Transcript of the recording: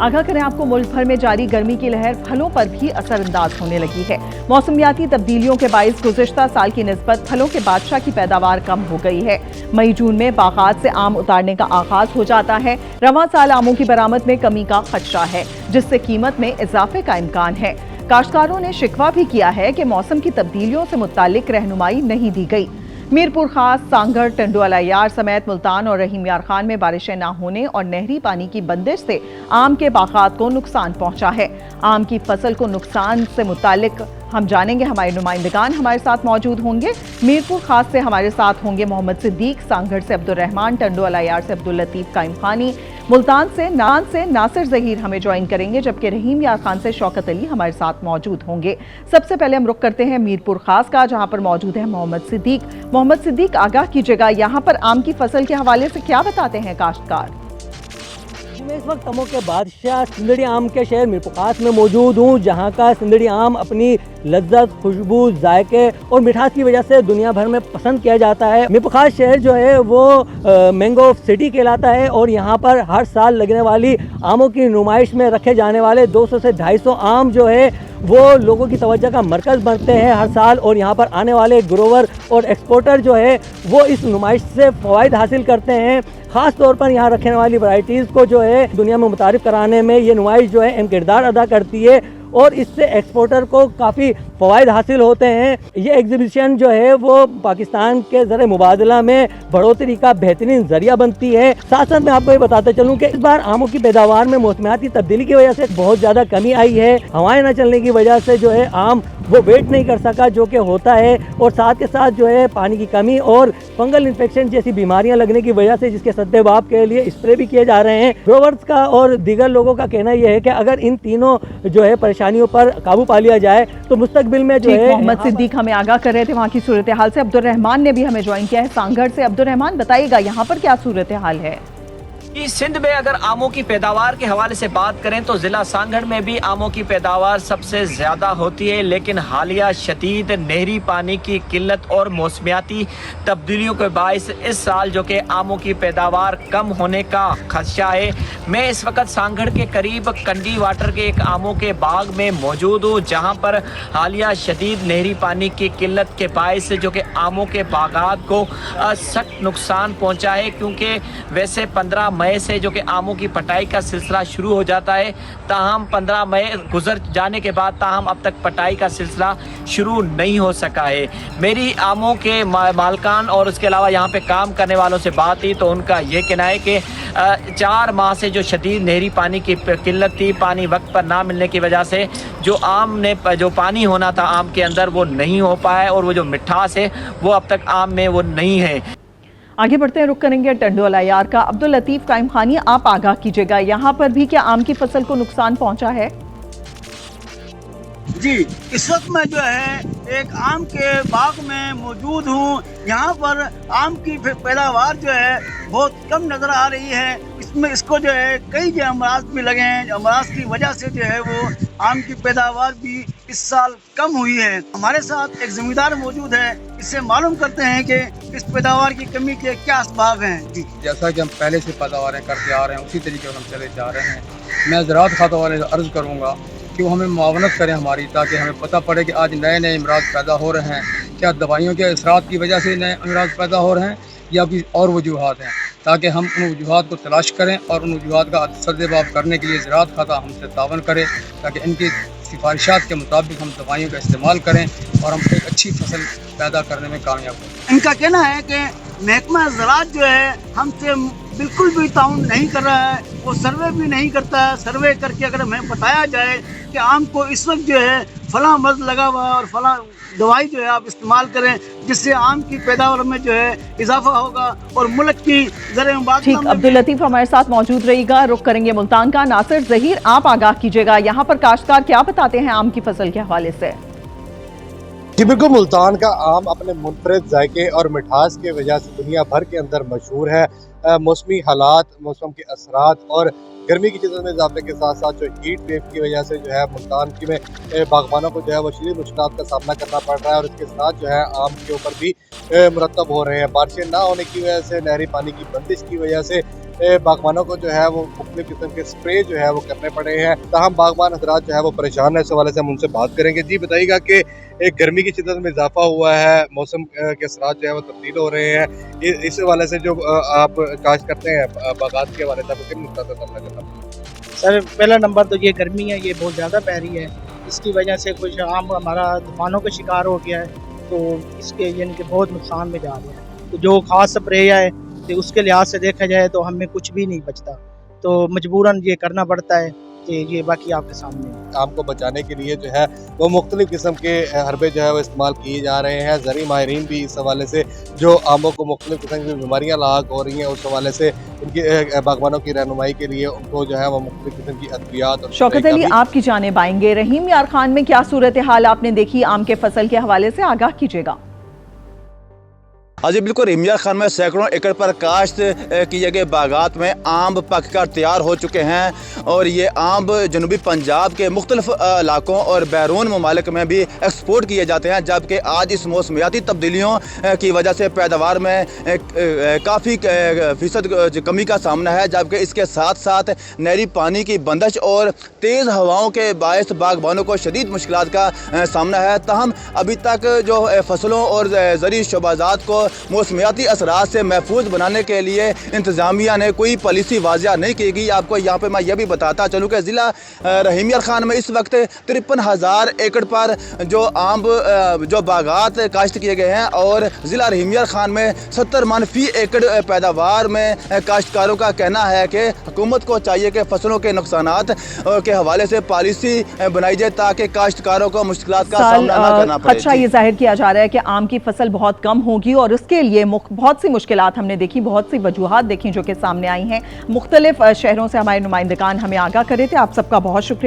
आगाह करें आपको, मुल्क भर में जारी गर्मी की लहर फलों पर भी असरअंदाज होने लगी है। मौसमियाती तब्दीलियों के बाइस गुज़िश्ता साल की निस्बत फलों के बादशाह की पैदावार कम हो गई है। मई जून में बागात से आम उतारने का आगाज हो जाता है। रवां साल आमों की बरामद में कमी का खदशा है, जिससे कीमत में इजाफे का इम्कान है। काश्तकारों ने शिकवा भी किया है कि मौसम की तब्दीलियों से मुतालिक रहनुमाई नहीं दी गई। मीरपुर खास, सांगड़, टंडो-अल-अय्यार समेत मुल्तान और रहीम यार खान में बारिशें न होने और नहरी पानी की बंदिश से आम के बागात को नुकसान पहुंचा है। आम की फसल को नुकसान से मुतालिक हम जानेंगे, हमारे नुमाइंदगान हमारे साथ मौजूद होंगे। मीरपुर खास से हमारे साथ होंगे मोहम्मद सिद्दीक, सांगड़ से अब्दुल रहमान, टंडो-अल-अय्यार से अब्दुल लतीफ काइम खानी, मुल्तान से नासिर ज़हीर हमें ज्वाइन करेंगे, जबकि रहीम यार खान से शौकत अली हमारे साथ मौजूद होंगे। सबसे पहले हम रुख करते हैं मीरपुर खास का, जहां पर मौजूद है मोहम्मद सिद्दीक। मोहम्मद सिद्दीक, आगाह कीजिएगा, यहाँ पर आम की फसल के हवाले से क्या बताते हैं काश्तकार? मैं इस वक्त तमो के बादशाह सिंदड़ी आम के शहर मीरपुर खास में मौजूद हूँ, जहाँ का सिंदड़ी आम अपनी लज्जत, खुशबू, जायके और मिठास की वजह से दुनिया भर में पसंद किया जाता है। मीरपुर खास शहर जो है वो मैंगो सिटी कहलाता है और यहाँ पर हर साल लगने वाली आमों की नुमाइश में रखे जाने वाले 200 से 250 आम जो है वो लोगों की तवज्जो का मरकज़ बनते हैं हर साल। और यहाँ पर आने वाले ग्रोवर और एक्सपोर्टर जो है वो इस नुमाइश से फ़वाइद हासिल करते हैं। ख़ास तौर पर यहाँ रखने वाली वैराइटीज़ को जो है दुनिया में मुतारिफ कराने में ये नुमाइश जो है अहम किरदार अदा करती है और इससे एक्सपोर्टर को काफ़ी फ़वाइद हासिल होते हैं। ये एग्जीबिशन जो है वो पाकिस्तान के ज़र मुबादला में बढ़ोतरी का बेहतरीन ज़रिया बनती है। साथ साथ मैं आपको ये बताते चलूँ कि इस बार आमों की पैदावार में मौसमियाती तब्दीली की वजह से बहुत ज़्यादा कमी आई है। हवाएं न चलने की वजह से जो है आम वो वेट नहीं कर सका, जो कि होता है, और साथ के साथ जो है पानी की कमी और फंगल इन्फेक्शन जैसी बीमारियां लगने की वजह से जिसके सद्देबाब के लिए स्प्रे भी किए जा रहे हैं। ग्रोवर्स का और दीगर लोगों का कहना यह है कि अगर इन तीनों जो है परेशानियों पर काबू पा लिया जाए तो मुस्तकबिल में जो है। मोहम्मद सिद्दीक हमें आगाह कर रहे थे वहाँ की सूरत हाल से। अब्दुल रहमान ने भी हमें ज्वाइन किया है सांगड़ से। अब्दुल रहमान, बताइएगा यहाँ पर क्या सूरत हाल है? सिंध में अगर आमों की पैदावार के हवाले से बात करें तो ज़िला सांगड़ में भी आमों की पैदावार सबसे ज़्यादा होती है, लेकिन हालिया शदीद नहरी पानी की किल्लत और मौसमियाती तब्दीलियों के बायस इस साल जो कि आमों की पैदावार कम होने का खदशा है। मैं इस वक्त सांगड़ के करीब कंडी वाटर के एक आमों के बाग में मौजूद हूँ, जहाँ पर हालिया शदीद नहरी पानी की किल्लत के बायस जो कि आमों के बागात को सख्त नुकसान पहुँचा है, क्योंकि वैसे 15 मई से जो कि आमों की पटाई का सिलसिला शुरू हो जाता है, ताहम 15 मई गुजर जाने के बाद ताहम अब तक पटाई का सिलसिला शुरू नहीं हो सका है। मेरी आमों के मालकान और उसके अलावा यहाँ पे काम करने वालों से बात ही तो उनका ये कहना है कि 4 माह से जो शदीद नहरी पानी की किल्लत थी, पानी वक्त पर ना मिलने की वजह से जो आम ने जो पानी होना था आम के अंदर वो नहीं हो पाया और वो जो मिठास है वो अब तक आम में वो नहीं है। आगे बढ़ते हैं, रुक करेंगे टंडो-अल-अय्यार का। अब्दुल लतीफ काइम खानी, आप आगाह कीजिएगा, यहाँ पर भी क्या आम की फसल को नुकसान पहुंचा है? जी, इस वक्त मैं जो है एक आम के बाग में मौजूद हूँ। यहाँ पर आम की पैदावार जो है बहुत कम नज़र आ रही है। इसमें इसको जो है कई जो अमराज भी लगे हैं, अमराज की वजह से जो है वो आम की पैदावार भी इस साल कम हुई है। हमारे साथ एक ज़मींदार मौजूद है, इससे मालूम करते हैं कि इस पैदावार की कमी के क्या असबाब हैं। जी, जैसा कि हम पहले से पैदावारें करते आ रहे हैं उसी तरीके से हम चले जा रहे हैं। मैं ज़राअत खाता वाले से अर्ज़ करूँगा कि वो हमें मुआवनत करें हमारी, ताकि हमें पता पड़े कि आज नए नए अमराज पैदा हो रहे हैं, क्या दवाइयों के असरात की वजह से नए अमराज पैदा हो रहे हैं या कोई और वजूहात हैं, ताकि हम उन वजूहात को तलाश करें और उन वजूहात का सद्देबाब करने के लिए ज़राअत खाता हमसे तावन करे, ताकि इनकी सिफारिशात के मुताबिक हम दवाइयों का इस्तेमाल करें और हम एक अच्छी फसल पैदा करने में कामयाब हों। इनका कहना है कि महकमा ज़राअत जो है हमसे बिल्कुल भी ताउन नहीं कर रहा है, वो सर्वे भी नहीं करता है। सर्वे करके अगर हमें बताया जाए कि आम को इस वक्त जो है फलां मर्ज लगा हुआ है और फलां दवाई जो है आप इस्तेमाल करें, जिससे आम की पैदावार में जो है इजाफा होगा और मुल्क की ज़र मुबादला में। अब्दुल लतीफ हमारे साथ मौजूद रहिएगा। रुख करेंगे मुल्तान का। नासिर ज़हीर, आप आगाह कीजिएगा, यहाँ पर काश्तकार क्या बताते हैं आम की फसल के हवाले से? जी बिल्कुल, मुल्तान का आम अपने मुनफरद जायके और मिठास के वजह से दुनिया भर के अंदर मशहूर है। मौसमी हालात, मौसम के असरात और गर्मी की शिद्दत में इजाफे के साथ साथ जो हीट वेव की वजह से जो है मुल्तान की में बागबानों को जो है वो शदीद मुश्किलात का सामना करना पड़ रहा है और इसके साथ जो है आम के ऊपर भी मुरतब हो रहे हैं। बारिशें ना होने की वजह से, नहरी पानी की बंदिश की वजह से बागबानों को जो है वो मुख्तलिफ किस्म के स्प्रे जो है वो करने पड़े हैं। ताहम बागबान हजरात जो है वो परेशान है। इस हवाले से हम उनसे बात करेंगे। जी बताइएगा कि एक गर्मी की शिद्दत में इजाफा हुआ है, मौसम के असरात जो है वो तब्दील हो रहे हैं, इस हवाले से जो आप काश्त करते हैं बागात के हवाले से आपको किन नुकसान का सामना करना पड़ता है? सर पहला नंबर तो ये गर्मी है, ये बहुत ज़्यादा पै रही है, इसकी वजह से कुछ आम हमारा तूफानों का शिकार हो गया है, तो इसके यानी कि बहुत नुकसान में जा रहे हैं। तो जो खास स्प्रे है तो उसके लिहाज से देखा जाए तो हमें कुछ भी नहीं बचता, तो मजबूरन ये करना पड़ता है कि ये बाकी आपके सामने है। आम को बचाने के लिए जो है वो मुख्तलिफ किस्म के हरबे जो है वो इस्तेमाल किए जा रहे हैं। ज़री माहिरीन भी इस हवाले से जो आमों को मुख्तलिफ किस्म की बीमारियाँ लाक हो रही हैं उस हवाले से उनकी बागबानों की रहनुमाई के लिए उनको जो है वो मुख्तलिफ किस्म की अद्वियात और शौकत अली आपकी जानिब आएंगे। रहीम यार खान में क्या सूरत हाल आपने देखी आम के फसल के हवाले से आगाह कीजिएगा। हाँ जी बिल्कुल, रहीम यार खान में सैकड़ों एकड़ पर काश्त किए गए बागात में आम पक कर तैयार हो चुके हैं और ये आम जनूबी पंजाब के मुख्तलिफ इलाकों और बैरून ममालिक में भी एक्सपोर्ट किए जाते हैं। जबकि आज इस मौसमियाती तब्दीलियों की वजह से पैदावार में काफ़ी फीसद कमी का सामना है। जबकि इसके साथ साथ नहरी पानी की बंदिश और तेज़ हवाओं के बायस बागबानों को शदीद मुश्किलात का सामना है। ताहम अभी तक जो फसलों और ज़री शोबाजात को मौसमियाती असरात से महफूज बनाने के लिए इंतज़ामिया ने कोई पॉलिसी वाजिया नहीं की गई। आपको यहाँ पे मैं ये भी बताता चलूँ कि ज़िला रहीम यार खान में इस वक्त 53,000 एकड़ पर जो आम जो बागात काश्त किए गए हैं और ज़िला रहीम यार खान में 70 मन फी एकड़ पैदावार में काश्तकारों का कहना है कि हुकूमत को चाहिए कि फसलों के नुकसानात के हवाले से पॉलिसी बनाई जाए ताकि काश्तकारों को मुश्किलात का सामना न करना पड़े। अच्छा, ये जाहिर किया जा रहा है कि आम की फसल बहुत कम होगी और उसके लिए बहुत सी मुश्किलात हमने देखी, बहुत सी वजूहात देखी जो कि सामने आई हैं। मुख्तलिफ शहरों से हमारे नुमाइंदगान हमें आगाह करे थे। आप सबका बहुत शुक्रिया।